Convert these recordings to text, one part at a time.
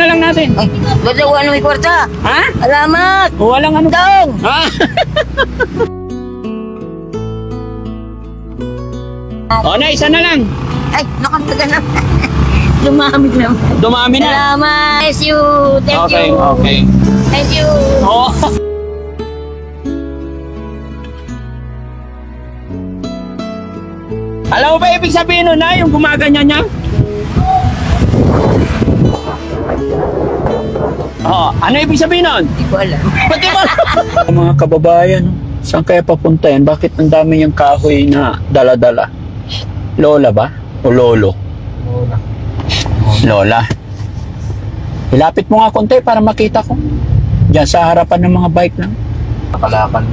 na lang natin. Ay, ba't ako ano may kwarta? Ha? Alamat! Walang ano. Dong! Ha? O na, isa na lang. Ay, nakataga na. Dumami naman. Dumami na. Salamat. Thank you. Thank Okay, you. okay. Thank you. Oo. Alam mo ba ibig sabihin nun na yung gumaganyan niya? Oo. Ano ibig sabihin nun? Hindi ko alam. Pati ba? Mga kababayan, saan kaya papunta yan? Bakit ang dami yung kahoy na dala-dala? Lola ba? O lolo? Lola. Lola. Ilapit mo nga konti para makita ko. Diyan sa harapan ng mga bike lang. Nakalakan.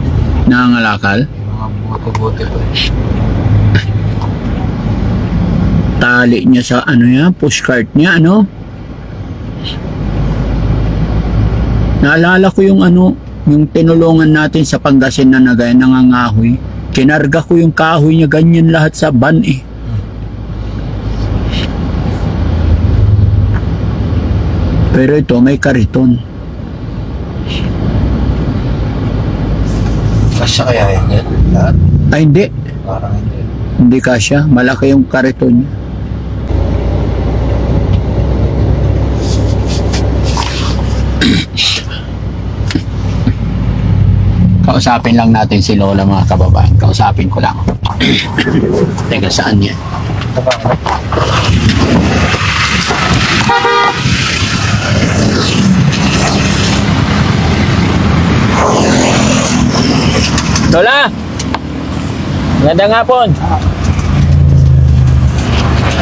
Nangangalakal? Mga buti-buti po. Tali niya sa ano yan, pushcart niya, ano? Naalala ko yung ano, yung tinulungan natin sa Pangasinan na gaya nangangahoy. Kinarga ko yung kahoy niya ganyan lahat sa van eh. Pero ito may kariton. Kasya kaya yan? Lahat? Ay hindi, Parang hindi. hindi kasya. Malaki yung kariton niya. Kausapin lang natin si Lola mga kababayan. Kausapin ko lang. Teka, saan yan? Lola! Magandang hapon.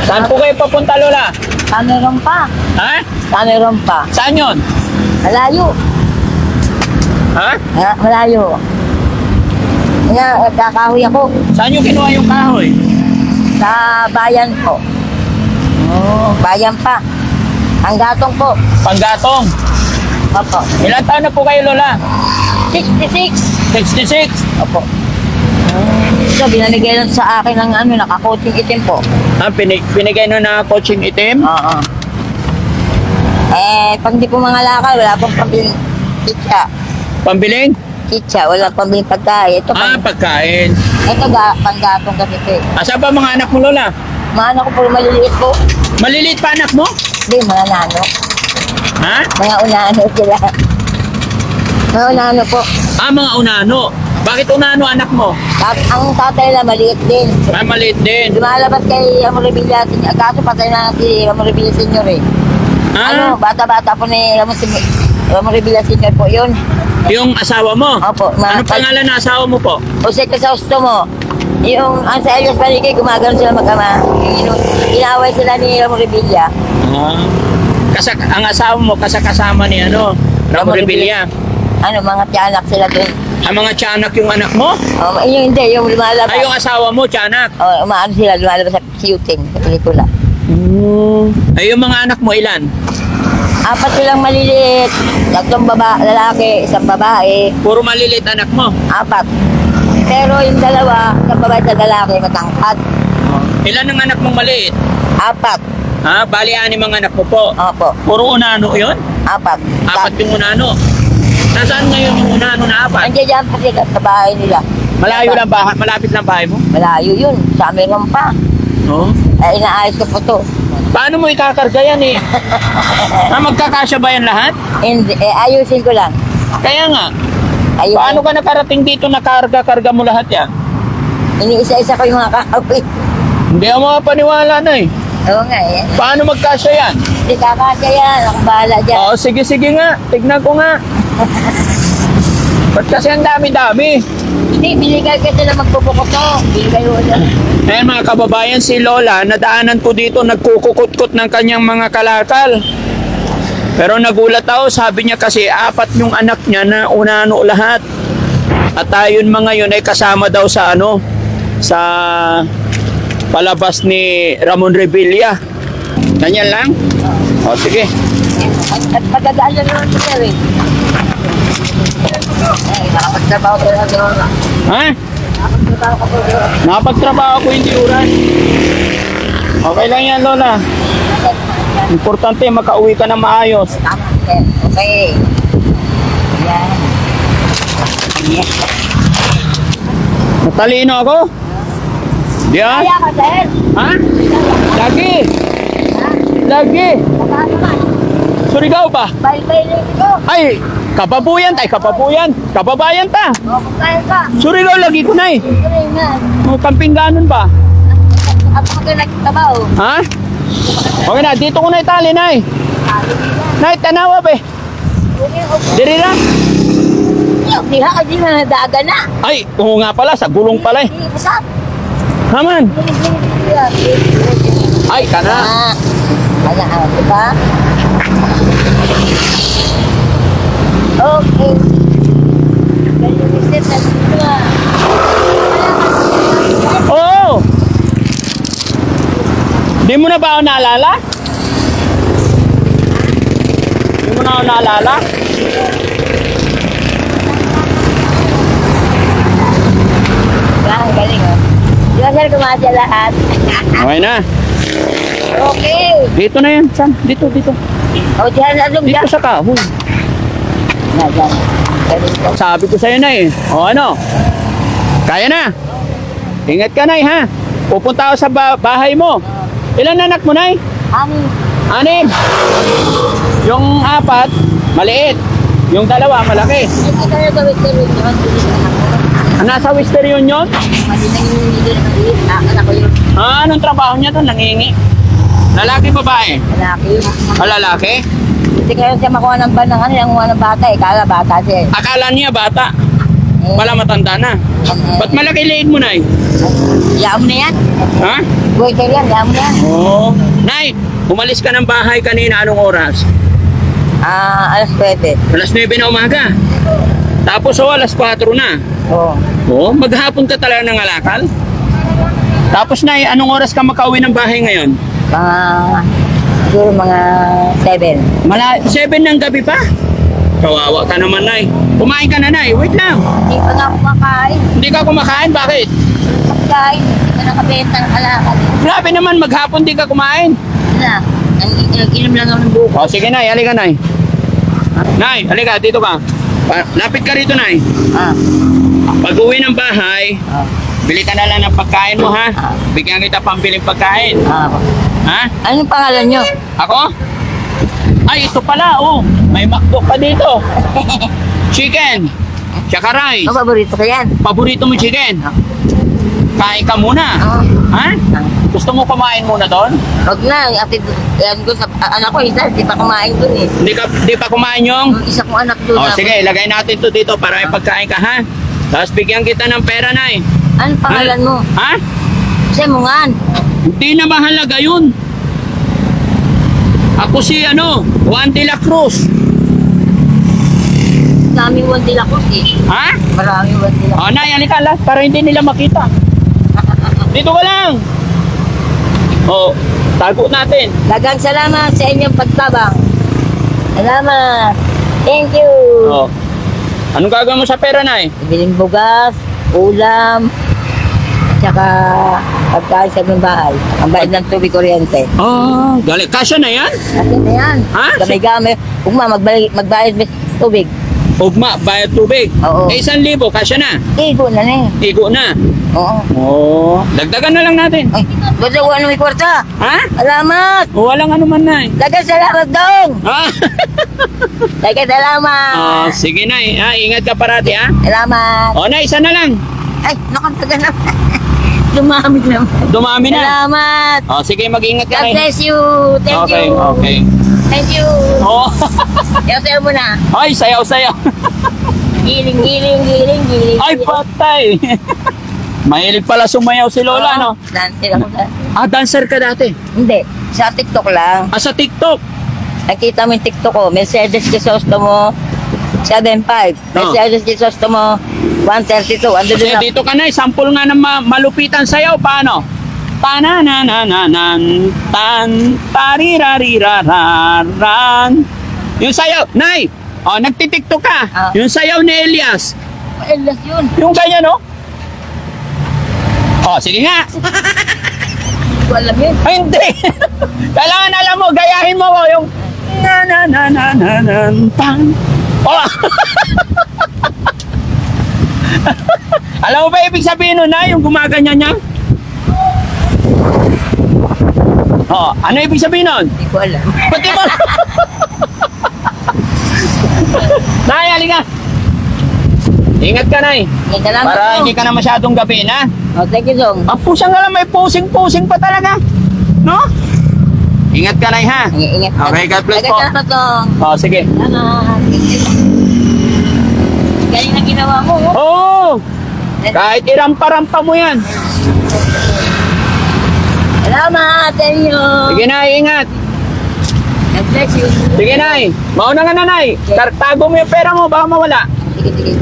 Saan po kayo papunta, Lola? Kameron pa. Ha? Kameron pa. Saan yun? Malayo. Ha? Malayo. Kaya nagkakahoy ako Saan nyo kinuha yung kahoy? sa bayan po. Bayan pa. Ang gatong po. Panggatong. Opo. Ilan taon na po kayo, Lola? 66. 66. Opo. So, binanigay lang sa akin ng ano, nakakoting itim po. Ah, binigay nyo na coaching itim? Oo. Pag di po mga lakal, wala pong pambiling kitsa. Pambiling? Kitsa, wala pambiling pagkain. Ito, Ah, pagkain. ito panggatong kasi po. Asa ba mga anak mo, Lola? Mga ko po, maliliit po. Maliliit pa anak mo? Hindi, mga nano. Ha? Mga unano sila. Mga unano po. Ah, mga unano. Bakit unano anak mo? Ang tatay na maliit din. Ah, maliit din. Lumalabas kay Amoribilla Senior. Kaso patay na si Amoribilla Senior eh. Ano, Ah, bata-bata po ni Amoribilla Senior po yun. yung asawa mo? Opo. Ano pangalan na asawa mo po? Jose Crisostomo. Yung ang sa Elias Paligay, gumagano sila mag-ama. Inaway sila ni Amoribilla. Ah. Ang asawa mo kasama ni ano? Ramon Revilla. Ano, mga tiyanak sila doon. Ang mga tiyanak yung anak mo? Yung hindi, yung lumalabas. Ay, yung asawa mo, tiyanak. Umaano sila, lumalabas sa shooting, sa pelikula. Ay, yung mga anak mo, ilan? 4 silang maliliit. 3 lalaki, 1 babae. Puro maliliit anak mo. 4. Pero yung 2, 1 babae sa lalaki, matangkad. Ilan ang anak mong maliit? 4. Ha? Bali, 6 ang anak mo po. Opo. Puro unano yun? 4. 4 yung unano. Nasaan ngayon yung unano na 4? Andiyan dyan pa sila sa bahay nila. Malayo lang bahay? Malapit lang bahay mo? Malayo yun. Sa amin lang pa. Oo. Inaayos ko po to. Paano mo ikakarga yan eh? Magkakasya ba yan lahat? And, ayusin ko lang. Kaya nga. Ayusin. Paano ka nakarating dito na karga mo lahat yan? Iniisa-isa ko yung mga kahoy. Hindi ako makapaniwala na eh. Oo nga eh. Paano magkasya yan? Hindi kakasya yan. Ako bahala dyan. Oo, sige nga. Tignan ko nga. Ba't kasi ang dami-dami? Hindi, binigay kasi na magpupukot to. Binigay ko na. Ayan mga kababayan, si Lola, nadaanan ko dito, nagkukukot-kot ng kanyang mga kalakal. Pero nagulat ako, sabi niya kasi 4 yung anak niya na unano lahat. At ayon mga yun ay kasama daw sa ano, sa palabas ni Ramon Revilla. Ganyan lang? O sige. At pagdadaan na naman ko sir eh. Nakapagtrabaho ko na doon. Ha? Nakapagtrabaho ko doon. Nakapagtrabaho ko hindi oras. Okay lang yan, Lola. Importante, makauwi ka na maayos. Tama, sir. Okay. Yan. Yes. Matalino ako? Di ah? Kaya ka, sir. Ha? Lagi! Ha? Lagi! Baka naman. Surigao ba? Bail-bailin ko. Ay, kababuyan tay, kababuyan. Kababayan ta. O, kung kaya ka. Surigao lagi ko na eh. Ito rin nga. O, kamping ganon ba? Ako ka nagtabaw. Ha? Okay na, dito ko na itali, Nay. Nay, tanawa ba eh? Diri na? Di ha, di na nadaga na. Ay, oo nga pala, sa gulong pala eh. Di, basta. Haman. Ay, kana. Kaya, diba? Okay. Kaya visit na dito. Oo. Di mo na ba ako naalala? Di mo na ako naalala? Ang galing, oh. Di ba, sir, kumasya lahat? Okay na. Okay. Dito na yan, Sam. Dito, dito. O, diyan na doon. Dito sa kahoy. Na, diyan. Galing ko. Sabi ko sa'yo, Nay. O ano? Kaya na. Ingat ka, Nay, ha? Pupunta ako sa bahay mo. Ilan anak mo, Nay? Ani, 6. Yung 4, maliit. Yung 2, malaki. hindi ka na gawin ko rin yun. Nasa Western Union? Mali na yung hindi na maliit. Nakakala ko yun. Anong trabaho niya doon? Nangingi. Lalaki, babae? Lalaki yun. Lalaki? Hindi kayo siya makuha ng ban ng ano, yung kuha ng bata eh. Kala bata siya eh. Akala niya bata. Eh, Pala matanda na. Ba't malaki liig mo, Nay? Yaam na yan. Ha? Goiter yan, yaam na yan. Oo. Nay, umalis ka ng bahay kanina. Anong oras? Alas 7. Alas 9 na umaga. Tapos alas 4 na. Oo. Oo, maghapon ka talaga ng alakal. Tapos, Nay, anong oras ka makauwi ng bahay ngayon? Siguro mga 7. 7 ng gabi pa? Kawawa ka naman, Nay. Kumain ka na, Nay. Wait lang. Hindi pa nga kumakain. Hindi ka kumakain? Bakit? Pagkain, hindi ka nakabenta ng alakad. Grabe naman, maghapon di ka kumain. Wala. Nag-inom lang ako ng buko. O, sige, Nay. Halika, Nay. Nay, halika. Dito ka. Lapit ka rito, Nay. Ah. Pag uwi ng bahay, Ah. bili ka na lang ng pagkain mo, ha? Bigyan kita pambiling pagkain. Ah. Ha? Anong pangalan nyo? Ako? Ay, ito pala, oh. May McDo pa dito. Chicken. Tsaka rice. Ang paborito ko yan. Paborito mo chicken? Kain ka muna. Ah. Ha? Gusto mo kumain muna doon? Huwag na. Yan ko sa anak ko, isa. Di pa kumain dun eh. Di pa kumain yung? Yung isa kong anak dun. Oh, sige, ilagay natin to dito para may pagkain ka, ha? Tapos bigyan kita ng pera, Nay. Anong pangalan mo? Ha? Kasi mungan. Hindi na mahalaga yun. Ako si Juan de la Cruz. Maraming wandila ko eh. Ha? Maraming wandila. Oh, Nay, halika lang para hindi nila makita. Dito ka lang. Oh, tago natin. Dagang salamat sa inyong pagtabang. Salamat. Thank you. Oh. Anong gagawin mo sa pera, Nay? Biling bugas, ulam, at saka pagkain sa mga bahay. Ang bayad ng tubig kuryente. Oh, galing. Kasya na yan? Kasi na yan. Ha? Gamay-gamay. Ugma, magbayad ng tubig. Ugma, bayad tubig. Oo. 1,000, kasya na. Igo na na eh. Tigo na. Oo. Oh, dagdagan na lang natin. Ay, basta ko ano may kwarta. Ha? Salamat. Walang ano man, Nay. Dagang salamat dong. Ah. Dagang salamat. Oh, sige, Nay. Ha, ingat ka parati, ha? Salamat. Oh, Nay, isa na lang. Ay, nakataga na. Dumami naman. Dumami na. Salamat. Oh, sige, mag-ingat ka, God Nay. bless you. Thank Okay, you. okay. Thank you. Oh. Yaw-sayaw mo na. Ay, sayaw-sayaw. Giling, giling, giling, giling. Ay, patay. Mahilig pala sumayaw si Lola, no? Dancer ako sa... Ah, dancer ka dati. Hindi. Sa TikTok lang. Ah, sa TikTok. Nakita mo yung TikTok ko. Mercedes Crisostomo 7.5. Mercedes Crisostomo 132. Ando Kasi doon na. dito ka na, sample nga ng malupitan sayaw. Paano? Tananananan, tan, tarirariraran. Yung sayaw, Nay! Oh, nagtitiktok ka. Ah. Yung sayaw ni Elias. Elas yun. Yung ganyan, no? Oh, sige nga. ko alam yun. Ay, hindi. Kailangan alam mo, gayahin mo ko yung na na na na na na pang. Oh. Alam mo ba ibig sabihin nun na yung gumaganyan niya? Oh, ano ibig sabihin nun? Hindi ko alam. Pati ba? Nay, halika. Ingat ka, Nay. Salamat Para po. hindi ka na masyadong gabihin, ha? Oh, thank you, Dong. Ang pusang nga lang, may pusing-pusing pa talaga. No? Ingat ka, Nay, ha? Ingat. Okay, God bless po. Salamat, Dong. Oh, sige. Salamat. Galing na ginawa mo. Oh. Oo! Kahit irampa-rampa mo yan. Salamat, thank you. Sige, Nay, ingat. God bless you. Sige, Nay. Mauna nga na, Nay. Tago mo yung pera mo, baka mawala. Sige.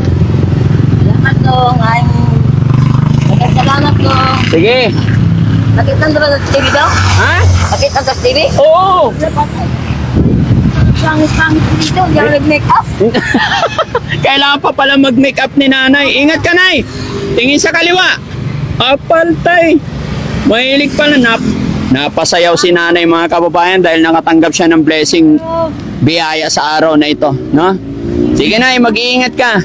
Salamat, Dong. Salamat, Dong. Sige. Nakita mo ba sa TV, Dong? Ha? Nakita mo sa TV? Oo! Pangit dito, hindi ako nag-make up. Kailangan pa pala mag-make up ni Nanay. Ingat ka, Nay. Tingin sa kaliwa. Apaltay. Mahilig pala. Napasayaw si Nanay, mga kababayan, dahil nakatanggap siya ng blessing biyaya sa araw na ito. No? Sige, Nay. Mag-iingat ka.